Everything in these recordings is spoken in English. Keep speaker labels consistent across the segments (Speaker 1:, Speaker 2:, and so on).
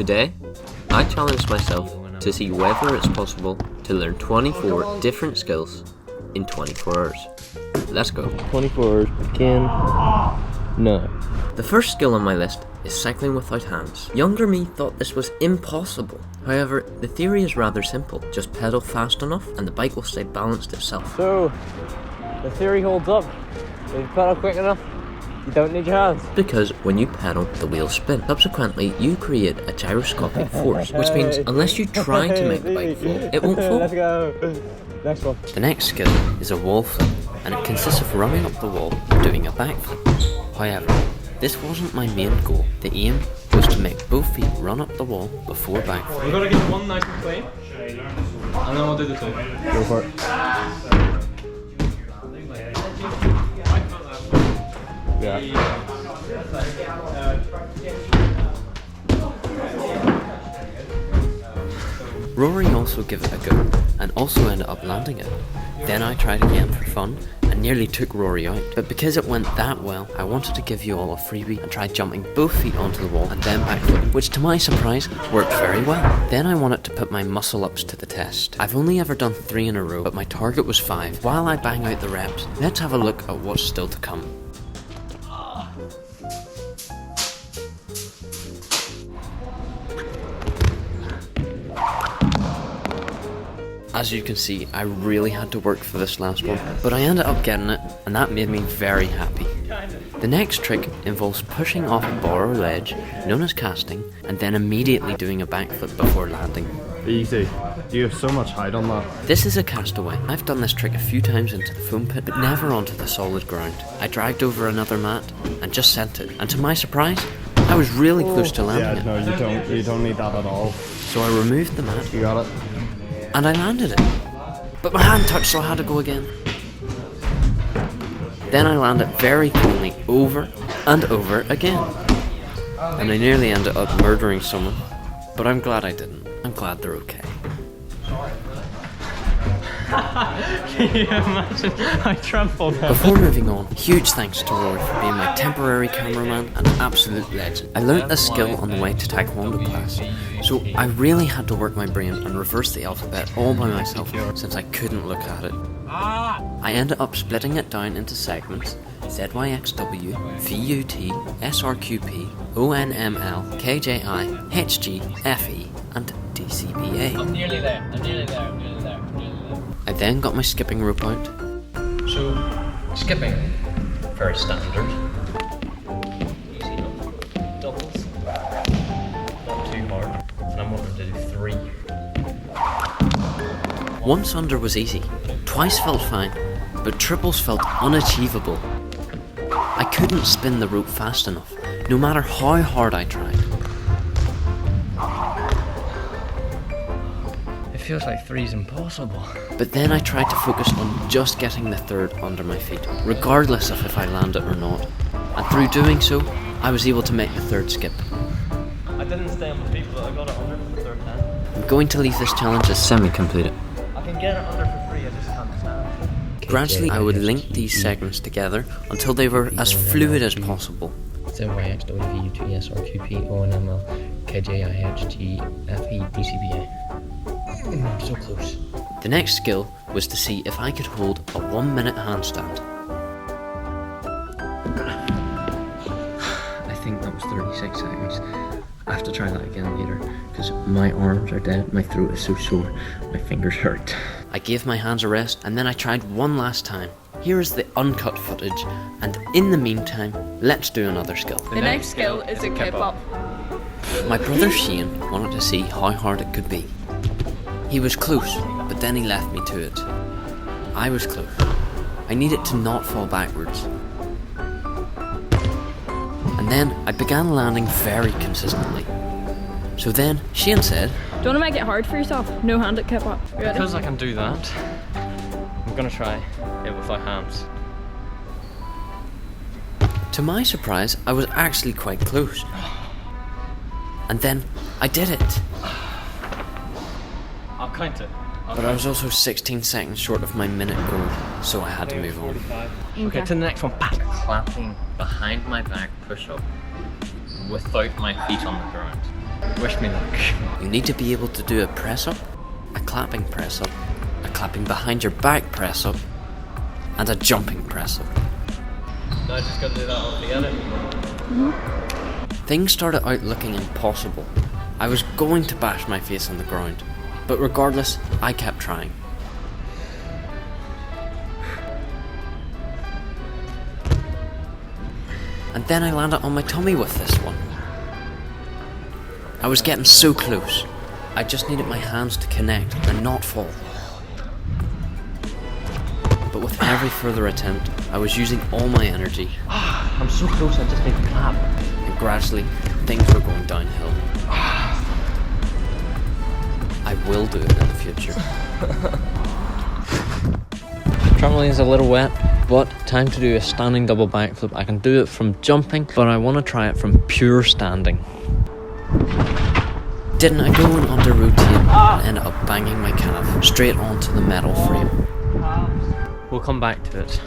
Speaker 1: Today, I challenged myself to see whether it's possible to learn 24 different skills in 24 hours. Let's go. 24 hours, begin now. The first skill on my list is cycling without hands. Younger me thought this was impossible. However, the theory is rather simple. Just pedal fast enough and the bike will stay balanced itself.
Speaker 2: So, the theory holds up. If you pedal quick enough, you don't need your hands.
Speaker 1: Because when you pedal, the wheels spin. Subsequently, you create a gyroscopic force, which means unless you try to make the bike fall, it won't fall.
Speaker 2: Let's go. Next one.
Speaker 1: The next skill is a wall flip, and it consists of running up the wall and doing a backflip. However, this wasn't my main goal. The aim was to make both feet run up the wall before backflip.
Speaker 3: We're gonna get one nice and clean, and then we'll do the two.
Speaker 2: Go for it. Yeah.
Speaker 1: Rory also gave it a go, and also ended up landing it. Then I tried again for fun, and nearly took Rory out. But because it went that well, I wanted to give you all a freebie and try jumping both feet onto the wall and then backflip, which to my surprise, worked very well. Then I wanted to put my muscle ups to the test. I've only ever done 3 in a row, but my target was 5. While I bang out the reps, let's have a look at what's still to come. As you can see, I really had to work for this last one, but I ended up getting it, and that made me very happy. The next trick involves pushing off a bar or ledge, known as casting, and then immediately doing a backflip before landing.
Speaker 4: Easy. You have so much height on that.
Speaker 1: This is a castaway. I've done this trick a few times into the foam pit, but never onto the solid ground. I dragged over another mat and just sent it, and to my surprise, I was really close to landing
Speaker 4: Yeah, no, you don't need that at all.
Speaker 1: So I removed the mat.
Speaker 4: You got it.
Speaker 1: And I landed it. But my hand touched, so I had to go again. Then I landed very cleanly over and over again. And I nearly ended up murdering someone. But I'm glad I didn't. I'm glad they're okay.
Speaker 3: Can you imagine? I trampled them.
Speaker 1: Before moving on, huge thanks to Rory for being my temporary cameraman and an absolute legend. I learnt this skill on the way to Taekwondo class, so I really had to work my brain and reverse the alphabet all by myself since I couldn't look at it. I ended up splitting it down into segments: ZYXW, VUT, SRQP, ONML, KJI, HG, FE, and DCBA.
Speaker 3: I'm nearly there.
Speaker 1: I then got my skipping rope out.
Speaker 3: So, skipping, very standard. Easy enough. Doubles, not too hard. And I'm wanting to do 3.
Speaker 1: Once under was easy, twice felt fine, but triples felt unachievable. I couldn't spin the rope fast enough, no matter how hard I tried.
Speaker 3: It feels like 3's impossible.
Speaker 1: But then I tried to focus on just getting the third under my feet, regardless of if I landed or not. And through doing so, I was able to make the third skip.
Speaker 3: I didn't stay on my feet, but I got it under for the 3rd time.
Speaker 1: I'm going to leave this challenge as semi-completed.
Speaker 3: I can get it under for 3, I just can't stand.
Speaker 1: Gradually, I would link these segments together until they were as fluid as possible.
Speaker 3: ZYXW, VUT, SRQP, ONML, KJI, HG, FE, DCBA. So close.
Speaker 1: The next skill was to see if I could hold a 1-minute handstand. I think that was 36 seconds. I have to try that again later, because my arms are dead, my throat is so sore, my fingers hurt. I gave my hands a rest, and then I tried one last time. Here is the uncut footage, and in the meantime, let's do another skill.
Speaker 5: The next skill is a kip up.
Speaker 1: My brother Shane wanted to see how hard it could be. He was close, but then he left me to it. I was close. I needed to not fall backwards. And then I began landing very consistently. So then Shane said,
Speaker 5: Do you want to make it hard for yourself? No handed kip up. You ready?
Speaker 3: Because I can do that, I'm gonna try it without hands.
Speaker 1: to my surprise, I was actually quite close. And then I did it.
Speaker 3: I'll count it.
Speaker 1: But I was also 16 seconds short of my minute goal, so I had to move on.
Speaker 3: Okay, to the next one. Clapping behind my back push up without my feet on the ground. Wish me luck.
Speaker 1: You need to be able to do a press up, a clapping press up, a clapping behind your back press up, and a jumping press up.
Speaker 3: Now I just gotta do that all together.
Speaker 1: Things started out looking impossible. I was going to bash my face on the ground, but regardless, I kept trying. And then I landed on my tummy with this one. I was getting so close. I just needed my hands to connect and not fall. But with every further attempt, I was using all my energy.
Speaker 3: I'm so close, I just need to clap.
Speaker 1: And gradually, things were going downhill. I will do it in the future.
Speaker 3: Trampoline's a little wet, but time to do a standing double backflip. I can do it from jumping, but I want to try it from pure standing.
Speaker 1: Didn't I go in under routine and ended up banging my calf straight onto the metal frame.
Speaker 3: We'll come back to it.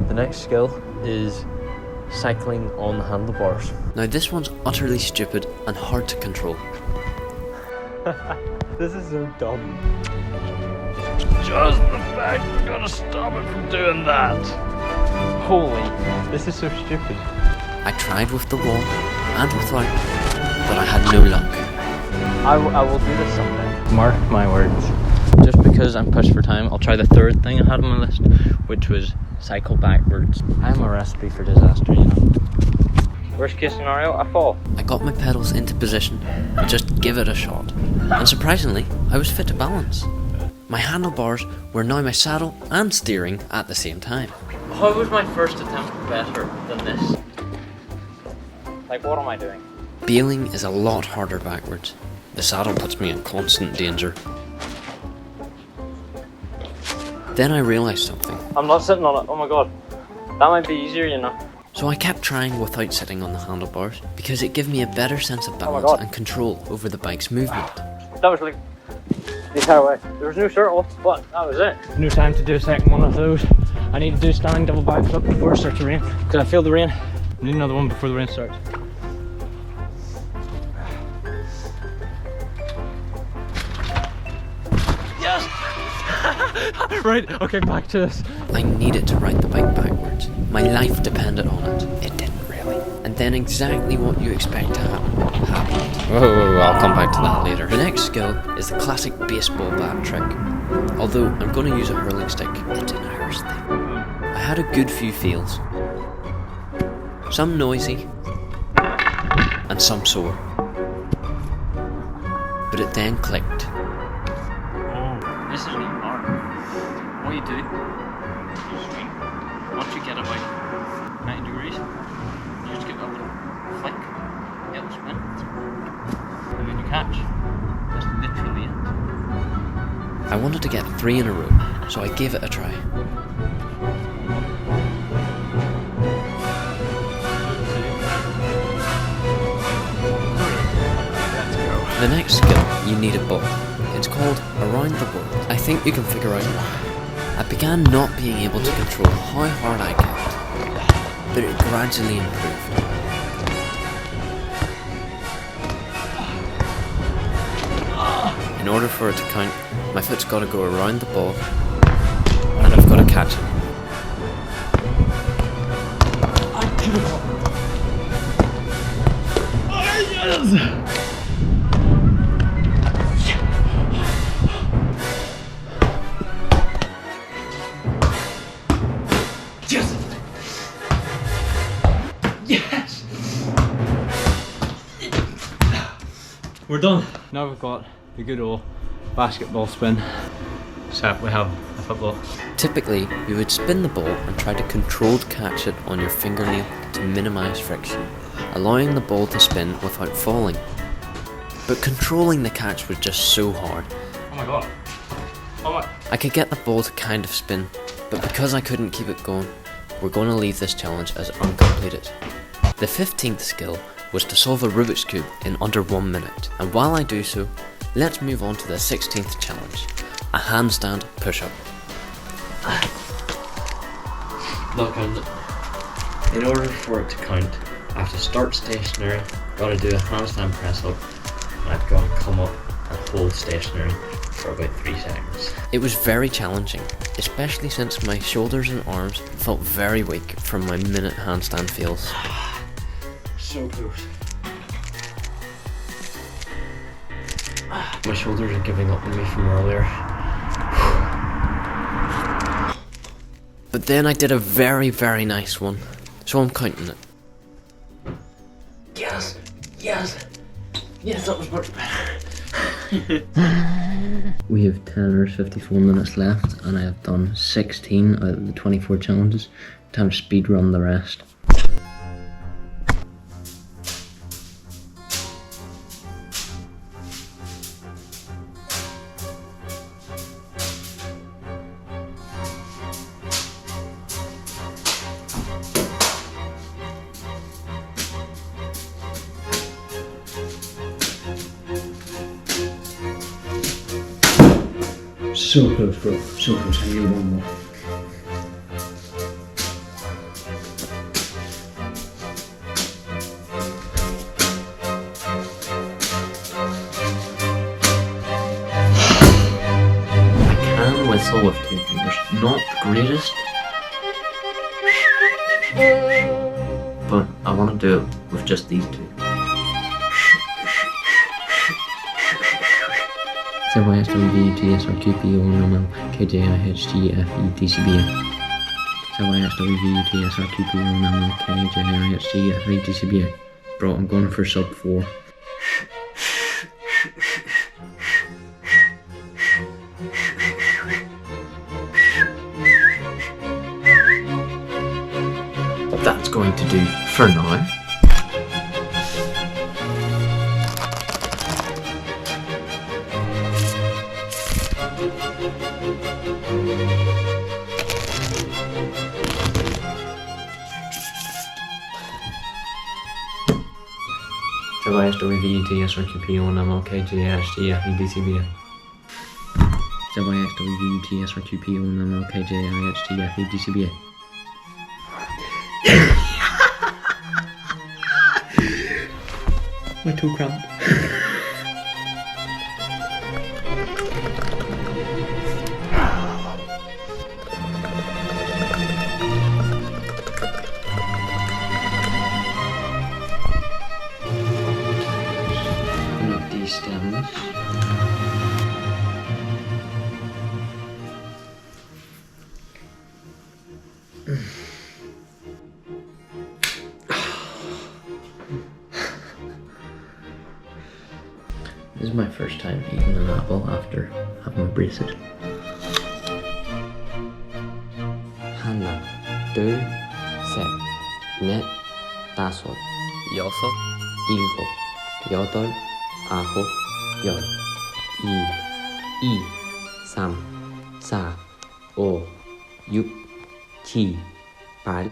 Speaker 3: The next skill is cycling on the handlebars.
Speaker 1: Now this one's utterly stupid and hard to control.
Speaker 2: This is so dumb.
Speaker 3: Just the fact I'm gonna stop it from doing that.
Speaker 2: Holy, this is so stupid.
Speaker 1: I tried with the wall and without, but I had no luck.
Speaker 2: I will do this someday.
Speaker 3: Mark my words. Just because I'm pushed for time, I'll try the third thing I had on my list, which was cycle backwards. I'm a recipe for disaster, you know. Worst case scenario, I fall.
Speaker 1: I got my pedals into position and just give it a shot. And surprisingly, I was fit to balance. My handlebars were now my saddle and steering at the same time.
Speaker 3: How was my first attempt better than this? Like, what am I doing?
Speaker 1: Bailing is a lot harder backwards. The saddle puts me in constant danger. Then I realised something.
Speaker 3: I'm not sitting on it, oh my god. That might be easier, you know.
Speaker 1: So I kept trying without sitting on the handlebars because it gave me a better sense of balance
Speaker 3: God.
Speaker 1: and control over the bike's movement.
Speaker 3: That was like the entire way. There was no circle, but that was it. No time to do a second one of those. I need to do standing double backflip before it starts to rain. Because I feel the rain. I need another one before the rain starts. Yes! Right, okay, back to this.
Speaker 1: I needed to ride the bike backwards. My life depended on it. It didn't really. And then exactly what you expect to happen happened.
Speaker 3: Whoa, I'll come back to that later.
Speaker 1: The next skill is the classic baseball bat trick. Although I'm going to use a hurling stick, it's an Irish thing. I had a good few fails. Some noisy, and some sore. But it then clicked.
Speaker 3: This is really hard. What you do, you swing. Once you get about 90 degrees, you just give it a little flick, it'll spin, and then you catch. That's literally it.
Speaker 1: I wanted to get 3 in a row, so I gave it a try. The next skill, you need a ball. It's called Around the World. I think you can figure out why. I began not being able to control how hard I kept, but it gradually improved. In order for it to count, my foot's got to go around the ball, and I've got to catch it.
Speaker 3: We're done. Now we've got the good old basketball spin. So we have a football.
Speaker 1: Typically, you would spin the ball and try to controlled catch it on your fingernail to minimise friction, allowing the ball to spin without falling. But controlling the catch was just so hard.
Speaker 3: Oh my god. Oh my.
Speaker 1: I could get the ball to kind of spin, but because I couldn't keep it going, we're going to leave this challenge as uncompleted. The 15th skill was to solve a Rubik's Cube in under 1 minute, and while I do so, let's move on to the 16th challenge, a handstand push-up.
Speaker 3: Not counting. In order for it to count, I have to start stationary, gotta do a handstand press up, and
Speaker 1: both stationary for about 3 seconds. It was very challenging, especially since my shoulders and arms felt very weak from my minute handstand fails. So close. My shoulders are giving up on me from earlier. But then I did a very, very nice one, so I'm counting it. Yes, yes, yes, that was much better. We have 10 hours 54 minutes left, and I have done 16 out of the 24 challenges. Time to speed run the rest. So close, bro. So close. I need one more. I can whistle with 2 fingers. Not the greatest, but I want to do it with just these 2. ZYSWVUTSRQPONML KJIHGFETCBA ZYSWVUTSRQPONML KJIHGFETCBA. Bro, I'm going for sub 4. That's going to do for now. ZYSWVUTSRQPONMLKJIHGFEDCBA ZYSWVUTSRQPONMLKJIHGFEDCBA. My toe cramped. Stems. This is my first time eating an apple after having braces. Haná, 2, set, net, 5, 6, 7, 8, 9, 10, 3, 4, 5, 6, 7, 8, 9, 10.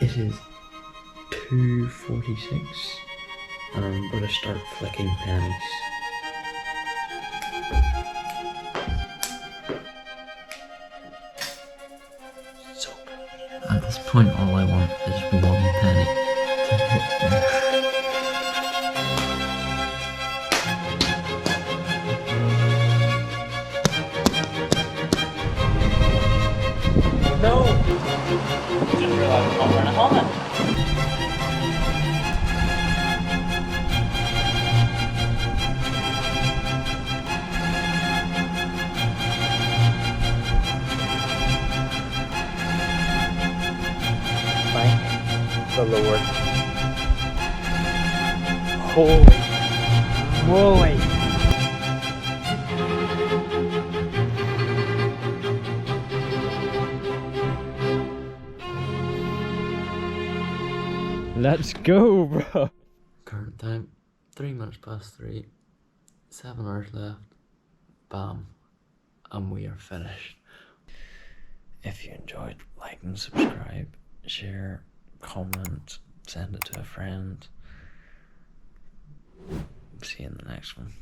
Speaker 1: It is 2:46 and I'm going to start flicking pennies. So at this point all I want is 1 penny to hit there.
Speaker 3: No! Didn't realize I'm wearing a helmet.
Speaker 2: Thank the Lord. Holy moly! Let's go, bro!
Speaker 1: Current time, 3 minutes past 3, 7 hours left, bam, and we are finished. If you enjoyed, like and subscribe, share, comment, send it to a friend. See you in the next one.